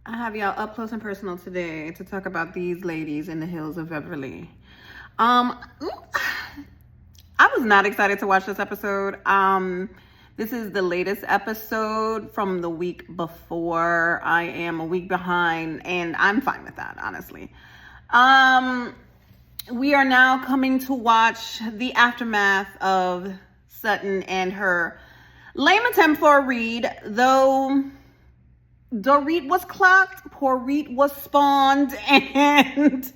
I have y'all up close and personal today to talk about these ladies in the hills of Beverly. I was not excited to watch this episode. This is the latest episode from the week before. I am a week behind, and I'm fine with that, honestly. We are now coming to watch the aftermath of Sutton and her lame attempt for a read, though Dorit was clocked, poor Reed was spawned, and,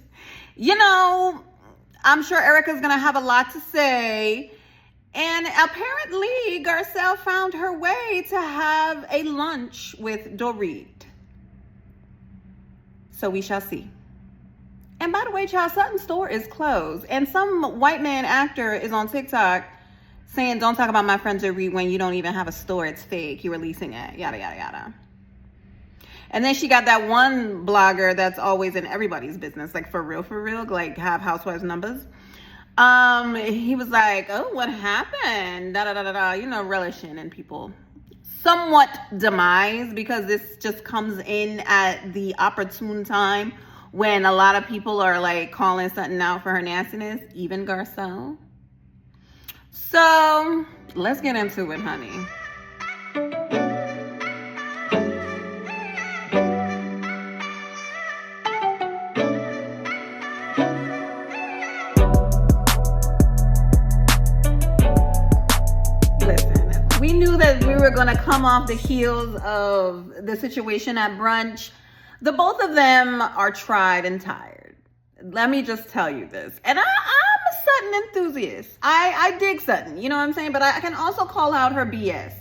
I'm sure Erica's going to have a lot to say. And apparently, Garcelle found her way to have a lunch with Dorit. So we shall see. And by the way, child, Sutton's store is closed. And some white man actor is on TikTok saying, don't talk about my friend Dorit when you don't even have a store. It's fake. You're releasing it. Yada, yada, yada. And then she got that one blogger that's always in everybody's business, like for real, like have housewives numbers. He was like, oh, what happened? Da, da, da, da, da, relishing in people somewhat demise, because this just comes in at the opportune time when a lot of people are like calling Sutton out for her nastiness, even Garcelle. So let's get into it, honey. We knew that we were going to come off the heels of the situation at brunch. The both of them are tried and tired. Let me just tell you this. And I'm a Sutton enthusiast. I dig Sutton, you know what I'm saying? But I can also call out her BS.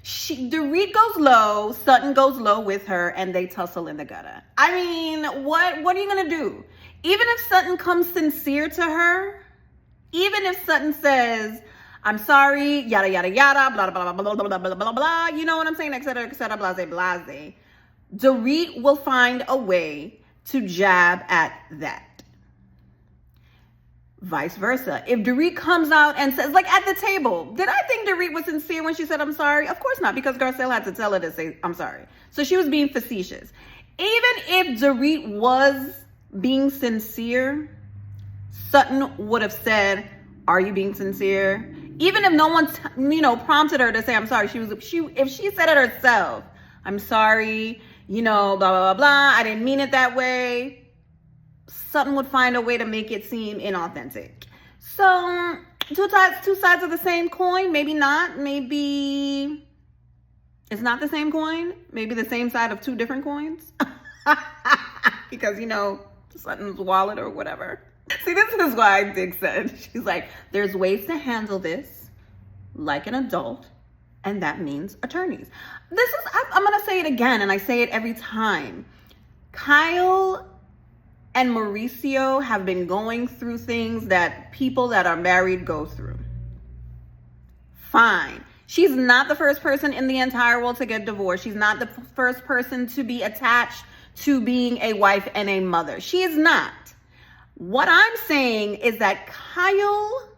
Dorit goes low, Sutton goes low with her, and they tussle in the gutter. I mean, what are you going to do? Even if Sutton comes sincere to her, even if Sutton says, I'm sorry, yada, yada, yada, blah, blah, blah, blah, blah, blah, blah, blah, blah, you know what I'm saying, et cetera, blase, blase. Dorit will find a way to jab at that. Vice versa. If Dorit comes out and says, like at the table, did I think Dorit was sincere when she said, I'm sorry? Of course not, because Garcelle had to tell her to say, I'm sorry. So she was being facetious. Even if Dorit was being sincere, Sutton would have said, are you being sincere? Even if no one, prompted her to say, I'm sorry, if she said it herself, I'm sorry, blah, blah, blah, blah, I didn't mean it that way, Sutton would find a way to make it seem inauthentic. So, two sides of the same coin, maybe not, maybe it's not the same coin, maybe the same side of two different coins, because, Sutton's wallet or whatever. See, this is why Dick said, she's like, there's ways to handle this like an adult, and that means attorneys. I'm going to say it again, and I say it every time. Kyle and Mauricio have been going through things that people that are married go through. Fine. She's not the first person in the entire world to get divorced. She's not the first person to be attached to being a wife and a mother. She is not. What I'm saying is that Kyle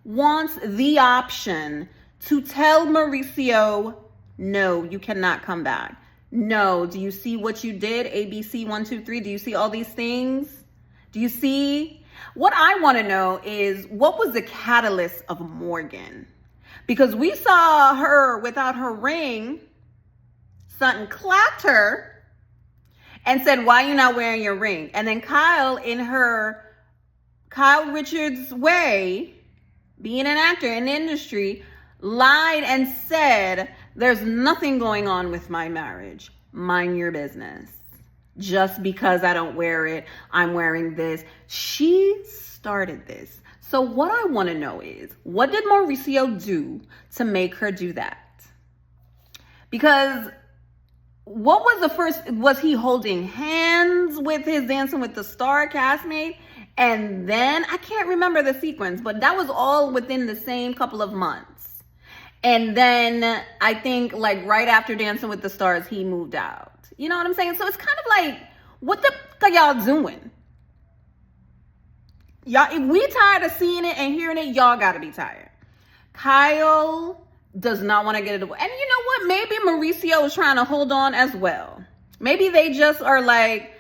wants the option to tell Mauricio, no, you cannot come back. No, do you see what you did? ABC 1, 2, 3. Do you see all these things? Do you see? What I want to know is, what was the catalyst of Morgan? Because we saw her without her ring. Sutton clapped her and said, why are you not wearing your ring? And then Kyle, in her Kyle Richards way, being an actor in the industry, lied and said, there's nothing going on with my marriage. Mind your business. Just because I don't wear it, I'm wearing this. She started this. So what I want to know is, what did Mauricio do to make her do that? Because what was the first, was he holding hands with his Dancing with the Star castmate? And then, I can't remember the sequence, but that was all within the same couple of months. And then I think like right after Dancing with the Stars, he moved out. You know what I'm saying? So it's kind of like, what the fuck are y'all doing? Y'all, if we tired of seeing it and hearing it, y'all gotta be tired. Kyle does not want to get it away. And you know what? Maybe Mauricio is trying to hold on as well. Maybe they just are like,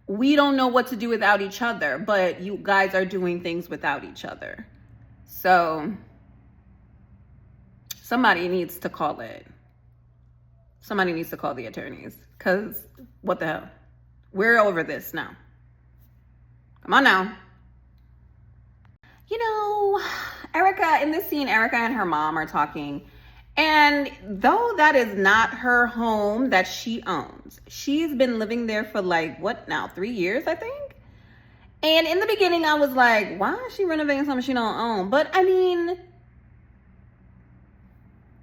we don't know what to do without each other, but you guys are doing things without each other. So somebody needs to call it. Somebody needs to call the attorneys, because what the hell? We're over this now. Come on now. You know, Erica, in this scene, Erica and her mom are talking. And though that is not her home that she owns, she's been living there for like, what now, 3 years, I think? And in the beginning, I was like, why is she renovating something she don't own? But I mean,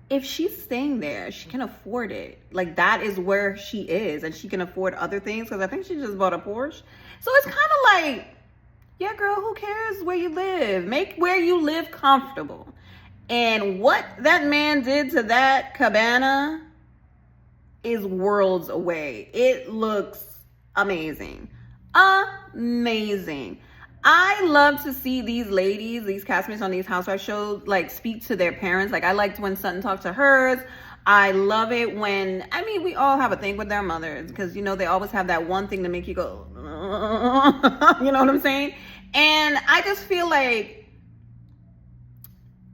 if she's staying there, she can afford it. Like, that is where she is, and she can afford other things, because I think she just bought a Porsche. So it's kind of like, yeah, girl, who cares where you live? Make where you live comfortable. And what that man did to that cabana is worlds away. It looks amazing. Amazing. I love to see these ladies, these castmates on these housewife shows, like, speak to their parents. Like, I liked when Sutton talked to hers. I love it when, I mean, we all have a thing with their mothers, because, you know, they always have that one thing to make you go, you know what I'm saying? And I just feel like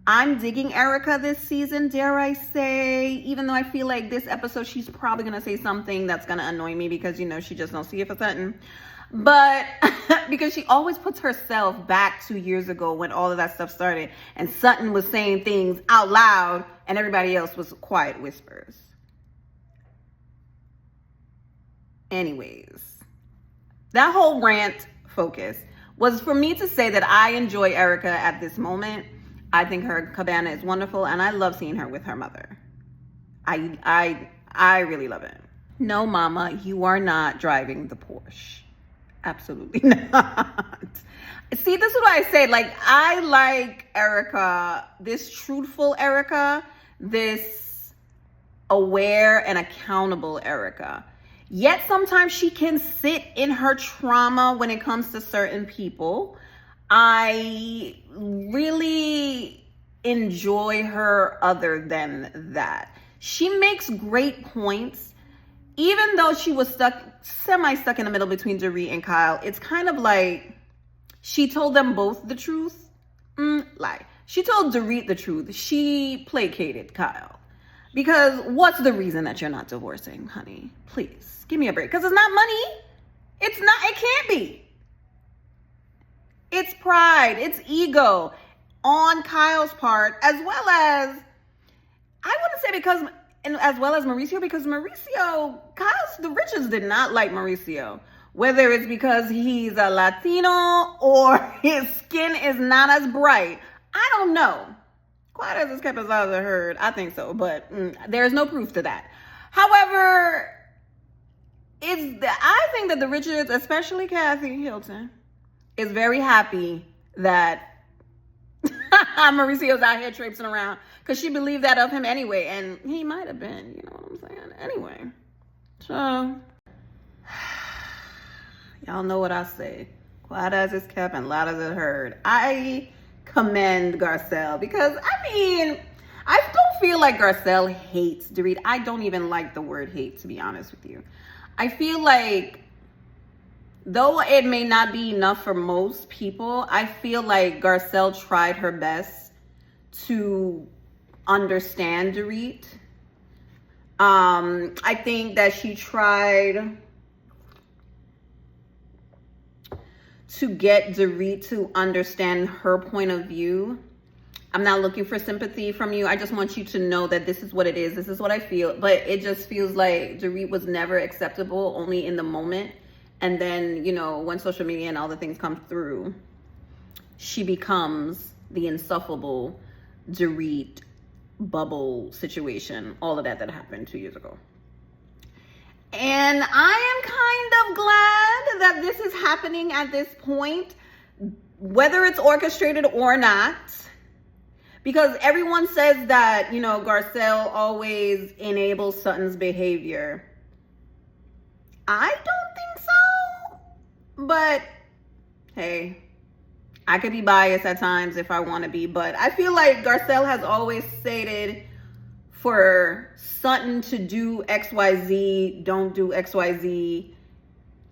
I'm digging Erica this season, dare I say, even though I feel like this episode, she's probably going to say something that's going to annoy me, because, you know, she just don't see it for Sutton. But because she always puts herself back 2 years ago when all of that stuff started, and Sutton was saying things out loud and everybody else was quiet whispers. Anyways, that whole rant focus was for me to say that I enjoy Erica at this moment. I think her cabana is wonderful, and I love seeing her with her mother. I really love it. No, mama, you are not driving the Porsche. Absolutely not. See, this is what I say. Like, I like Erica, this truthful Erica, this aware and accountable Erica. Yet sometimes she can sit in her trauma when it comes to certain people. I really enjoy her other than that. She makes great points. Even though she was semi-stuck in the middle between Dorit and Kyle, it's kind of like she told them both the truth. Lie. She told Dorit the truth. She placated Kyle. Because what's the reason that you're not divorcing, honey? Please, give me a break. Because it's not money. It's not, it can't be. It's pride, it's ego on Kyle's part, as well as, I wouldn't say because, and as well as Mauricio, because Mauricio, the Richards did not like Mauricio. Whether it's because he's a Latino or his skin is not as bright, I don't know. Quiet as it's kept as loud as I heard, I think so, but there's no proof to that. However, I think that the Richards, especially Kathy Hilton, is very happy that Mauricio's out here traipsing around, because she believed that of him anyway, and he might have been, you know what I'm saying? Anyway, so y'all know what I say. Quiet as it's kept and loud as it heard. I commend Garcelle, because, I mean, I don't feel like Garcelle hates Dorit. I don't even like the word hate, to be honest with you. I feel like, though it may not be enough for most people, I feel like Garcelle tried her best to understand Dorit. I think that she tried to get Dorit to understand her point of view. I'm not looking for sympathy from you. I just want you to know that this is what it is. This is what I feel. But it just feels like Dorit was never acceptable, only in the moment. And then, you know, when social media and all the things come through, she becomes the insufferable Dorit bubble situation. All of that happened 2 years ago. And I am kind of glad that this is happening at this point, whether it's orchestrated or not. Because everyone says that, you know, Garcelle always enables Sutton's behavior. I don't think so. But, hey, I could be biased at times if I want to be. But I feel like Garcelle has always stated for Sutton to do XYZ, don't do XYZ.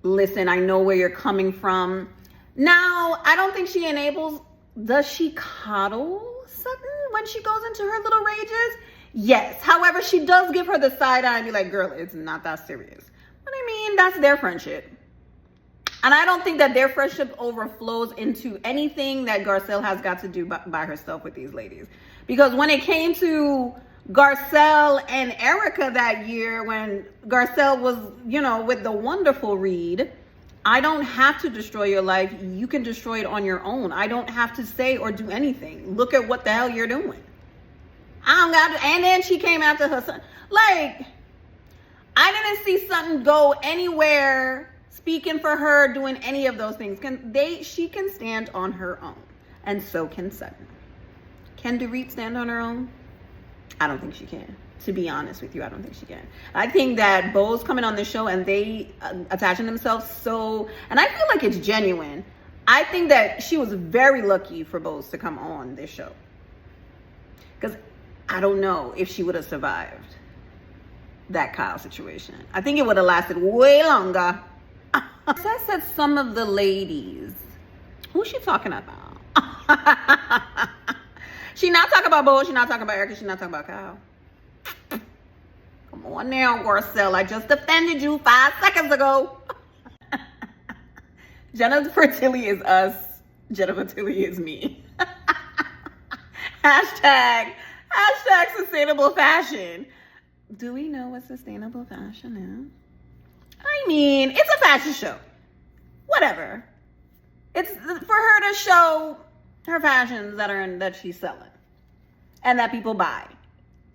Listen, I know where you're coming from. Now, I don't think she enables. Does she coddle Sutton when she goes into her little rages? Yes. However, she does give her the side eye and be like, girl, it's not that serious. But I mean, that's their friendship. And I don't think that their friendship overflows into anything that Garcelle has got to do by herself with these ladies. Because when it came to Garcelle and Erica that year, when Garcelle was, you know, with the wonderful Reed, I don't have to destroy your life. You can destroy it on your own. I don't have to say or do anything. Look at what the hell you're doing. I don't got to. And then she came after her son. Like, I didn't see Sutton go anywhere speaking for her, doing any of those things. She can stand on her own. And so can Sutton. Can Dorit stand on her own? I don't think she can. To be honest with you, I don't think she can. I think that Bo's coming on the show and they attaching themselves so, and I feel like it's genuine. I think that she was very lucky for Bo's to come on this show. Because I don't know if she would have survived that Kyle situation. I think it would have lasted way longer. Says that some of the ladies, who's she talking about? She not talking about Bo, she not talking about Erica, she not talking about Kyle. Come on now, Garcelle. I just defended you 5 seconds ago. Jennifer Tilly is us. Jennifer Tilly is me. Hashtag sustainable fashion. Do we know what sustainable fashion is? I mean, it's a fashion show. Whatever. It's for her to show her fashions that she's selling and that people buy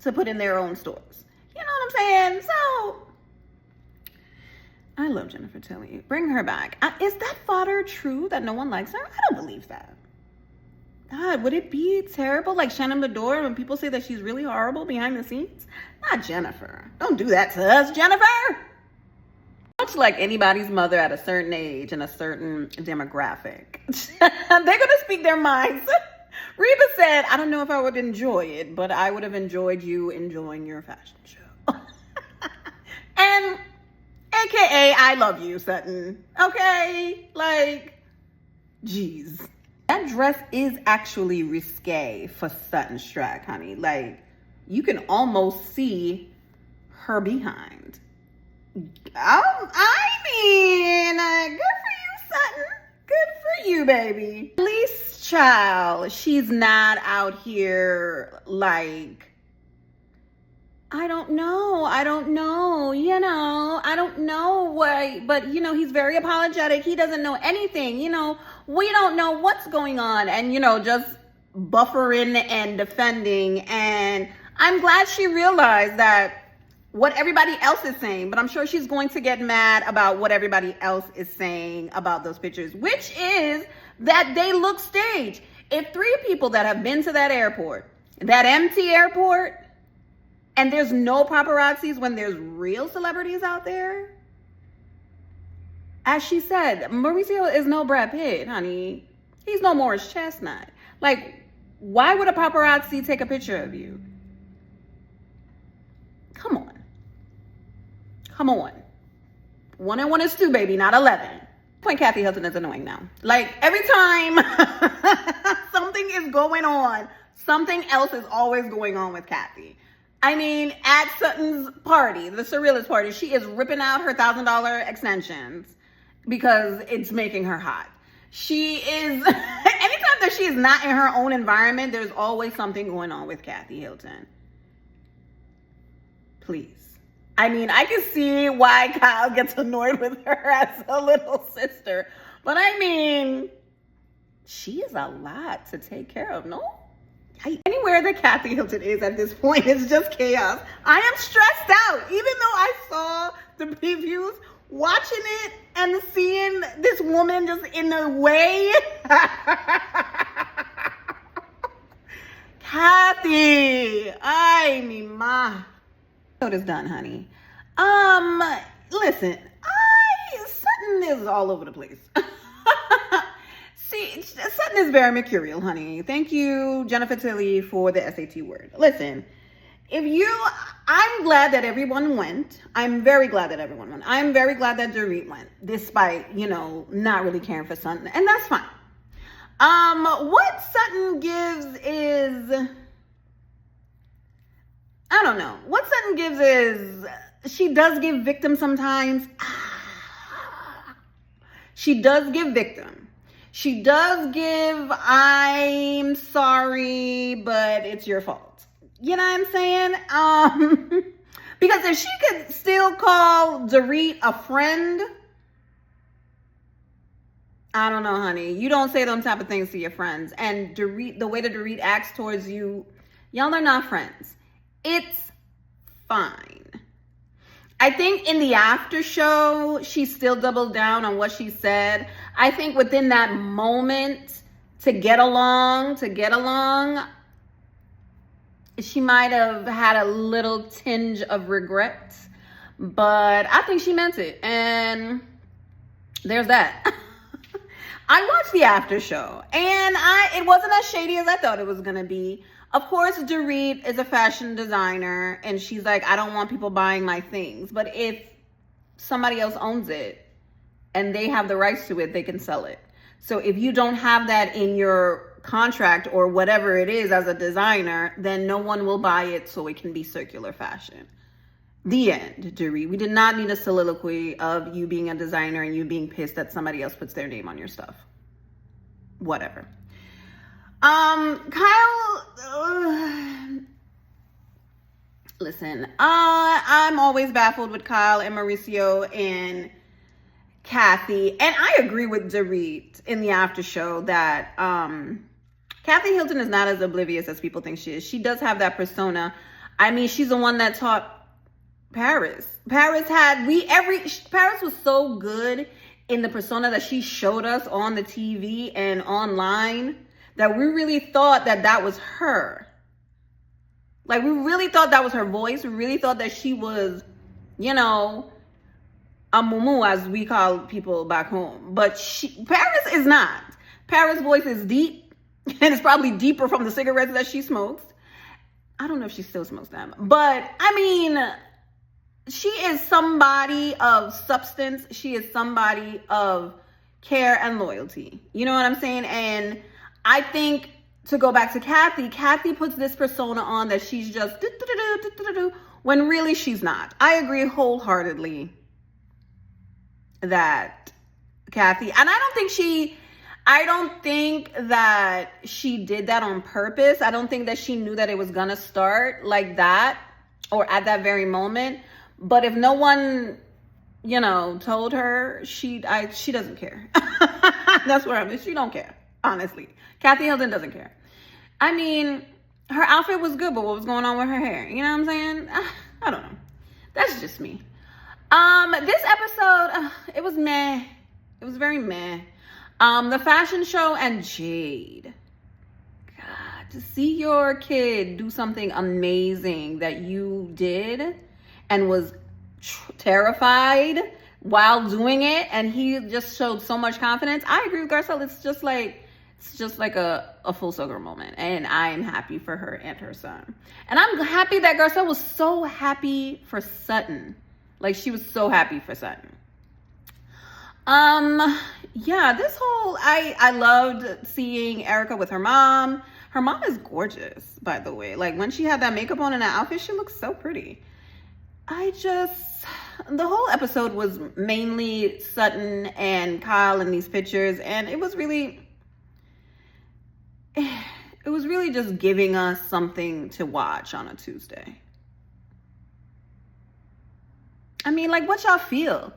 to put in their own stores. You know what I'm saying? So, I love Jennifer Tilly. Bring her back. Is that fodder true that no one likes her? I don't believe that. God, would it be terrible like Shannon Bedore when people say that she's really horrible behind the scenes? Not Jennifer. Don't do that to us, Jennifer. Much like anybody's mother at a certain age and a certain demographic. They're going to speak their minds. Reba said, I don't know if I would enjoy it, but I would have enjoyed you enjoying your fashion show. And AKA, I love you, Sutton. Okay? Like, geez. That dress is actually risque for Sutton Strack, honey. Like, you can almost see her behind. I mean, good for you, Sutton. Good for you, baby. At least, child, she's not out here like, I don't know, you know, I don't know why, but, you know, he's very apologetic. He doesn't know anything, you know, we don't know what's going on, and, you know, just buffering and defending. And I'm glad she realized that what everybody else is saying, but I'm sure she's going to get mad about what everybody else is saying about those pictures, which is that they look staged. If 3 people that have been to that airport, that empty airport, and there's no paparazzis when there's real celebrities out there, as she said, Mauricio is no Brad Pitt, honey. He's no Morris Chestnut. Like, why would a paparazzi take a picture of you? Come on. Come on. 1 and 1 is 2, baby, not 11. Point Kathy Hilton is annoying now. Like, every time something is going on, something else is always going on with Kathy. I mean, at Sutton's party, the Surrealist party, she is ripping out her $1,000 extensions because it's making her hot. She is, anytime that she is not in her own environment, there's always something going on with Kathy Hilton. Please. I mean, I can see why Kyle gets annoyed with her as a little sister. But I mean, she is a lot to take care of, no? Anywhere that Kathy Hilton is at this point is just chaos. I am stressed out. Even though I saw the previews, watching it and seeing this woman just in the way. Kathy, ay, mi ma. So it's done, honey. Listen, Sutton is all over the place. See, Sutton is very mercurial, honey. Thank you, Jennifer Tilly, for the SAT word. Listen, I'm glad that everyone went. I'm very glad that everyone went. I'm very glad that Dorit went, despite, not really caring for Sutton. And that's fine. What Sutton gives is, I don't know. What Sutton gives is, she does give victim sometimes. She does give victim. She does give, I'm sorry, but it's your fault. You know what I'm saying? Because if she could still call Dorit a friend, I don't know, honey. You don't say them type of things to your friends. And Dorit, the way that Dorit acts towards you, y'all are not friends. It's fine. I think in the after show, she still doubled down on what she said. I think within that moment, to get along, she might have had a little tinge of regret, but I think she meant it. And there's that. I watched the after show, and it wasn't as shady as I thought it was going to be. Of course, Dorit is a fashion designer, and she's like, I don't want people buying my things. But if somebody else owns it and they have the rights to it, they can sell it. So if you don't have that in your contract or whatever it is as a designer, then no one will buy it, so it can be circular fashion. The end, Dorit. We did not need a soliloquy of you being a designer and you being pissed that somebody else puts their name on your stuff. Whatever. Kyle, listen, I'm always baffled with Kyle and Mauricio and Kathy, and I agree with Dorit in the after show that Kathy Hilton is not as oblivious as people think she is. She does have that persona. I mean, she's the one that taught Paris. Paris was so good in the persona that she showed us on the TV and online that we really thought that was her. Like, we really thought that was her voice. We really thought that she was, a mumu, as we call people back home. But Paris is not. Paris' voice is deep, and it's probably deeper from the cigarettes that she smokes. I don't know if she still smokes them. But, I mean, she is somebody of substance. She is somebody of care and loyalty. You know what I'm saying? And I think, to go back to Kathy puts this persona on that she's just when really she's not. I agree wholeheartedly that Kathy, and I don't think that she did that on purpose. I don't think that she knew that it was gonna start like that or at that very moment. But if no one, told her, she doesn't care. That's where I'm at. She don't care, honestly. Kathy Hilton doesn't care. I mean, her outfit was good, but what was going on with her hair? You know what I'm saying? I don't know. That's just me. This episode, it was meh. It was very meh. The fashion show and Jade. God, to see your kid do something amazing that you did and was terrified while doing it, and he just showed so much confidence. I agree with Garcelle. It's just like a full circle moment, and I am happy for her and her son. And I'm happy that Garcelle was so happy for Sutton. Like, she was so happy for Sutton. Yeah, this whole, I loved seeing Erica with her mom. Her mom is gorgeous, by the way. Like, when she had that makeup on and that outfit, she looks so pretty. The whole episode was mainly Sutton and Kyle in these pictures, and it was really just giving us something to watch on a Tuesday. I mean, like, what y'all feel?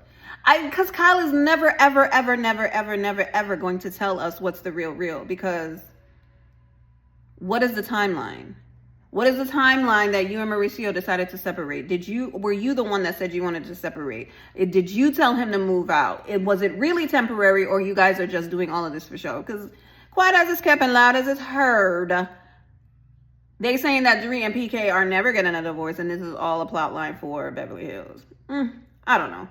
Because Kyle is never, ever, ever, never, ever, never, ever going to tell us what's the real, because what is the timeline? What is the timeline that you and Mauricio decided to separate? Were you the one that said you wanted to separate? Did you tell him to move out? Was it really temporary, or you guys are just doing all of this for show? Because quiet as it's kept and loud as it's heard, they saying that Dorit and PK are never getting a divorce, and this is all a plot line for Beverly Hills. I don't know.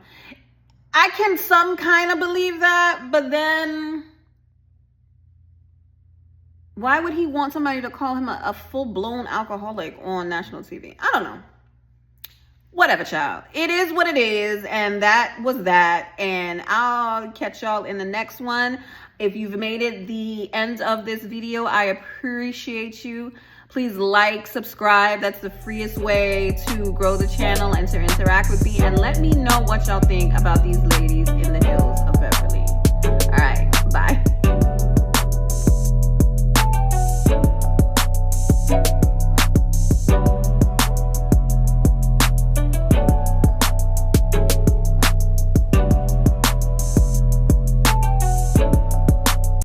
I can some kind of believe that, but then Why would he want somebody to call him a full-blown alcoholic on national TV? I don't know. Whatever, child. It is what it is, and that was that. And I'll catch y'all in the next one. If you've made it the end of this video, I appreciate you. Please like, subscribe. That's the freest way to grow the channel and to interact with me. And let me know what y'all think about these ladies in the hills.